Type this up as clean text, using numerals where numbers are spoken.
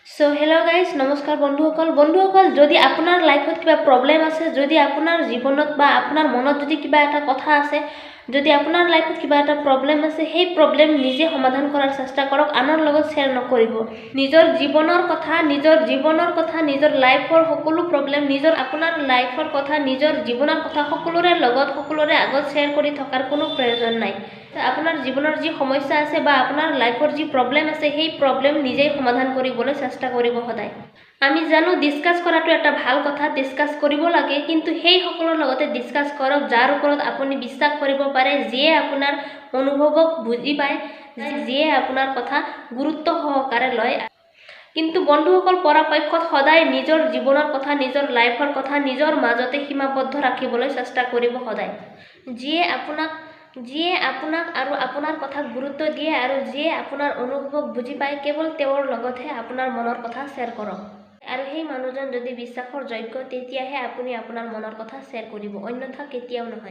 So hello' guys, নমস্কাৰ বন্ধুসকল যদি আপোনাৰ লাইফত কিবা প্ৰব্লেম আছে, যদি আপোনাৰ জীৱনত বা আপোনাৰ মনত যদি কিবা এটা কথা আছে, যদি আপোনাৰ লাইফত কিবা এটা প্ৰব্লেম আছে, সেই প্ৰব্লেম নিজে সমাধান কৰাৰ চেষ্টা কৰক, আনৰ লগত শ্বেয়াৰ নকৰিব। নিজৰ জীৱনৰ কথা, নিজৰ লাইফৰ সকলো প্ৰব্লেম, আপোনাৰ লাইফৰ কথা, নিজৰ জীৱনৰ কথা সকলোৰে আগত শ্বেয়াৰ কৰি থকাৰ কোনো প্ৰয়োজন নাই। আপোনাৰ জীৱনৰ যি সমস্যা আছে বা আপোনাৰ লাইফৰ যি প্ৰব্লেম আছে, সেই প্ৰব্লেম নিজেই সমাধান কৰিবলৈ চেষ্টা কৰিব সদায়। আমি জানো ডিছকাছ কৰাটো এটা ভাল কথা, ডিছকাছ কৰিব লাগে, কিন্তু সেই সকলৰ লগতে ডিছকাছ কৰক যাৰ ওপৰত আপুনি বিশ্বাস কৰিব পাৰে, যিয়ে আপোনাৰ অনুভৱক বুজি পায়, যিয়ে আপোনাৰ কথা গুৰুত্ব সহকাৰে লয়। কিন্তু বন্ধুসকল, পৰাপক্ষত সদায় নিজৰ জীৱনৰ কথা, নিজৰ লাইফৰ কথা নিজৰ মাজতে সীমাবদ্ধ ৰাখিবলৈ চেষ্টা কৰিব সদায়। যিয়ে আপোনাক আৰু আপোনাৰ কথাক গুৰুত্ব দিয়ে আৰু যিয়ে আপোনাৰ অনুভৱক বুজি পায়, কেৱল তেওঁৰ লগতহে আপোনাৰ মনৰ কথা শ্বেয়াৰ কৰক। আৰু সেই মানুহজন যদি বিশ্বাসৰ যোগ্য, তেতিয়াহে আপুনি আপোনাৰ মনৰ কথা শ্বেয়াৰ কৰিব, অন্যথা কেতিয়াও নহয়।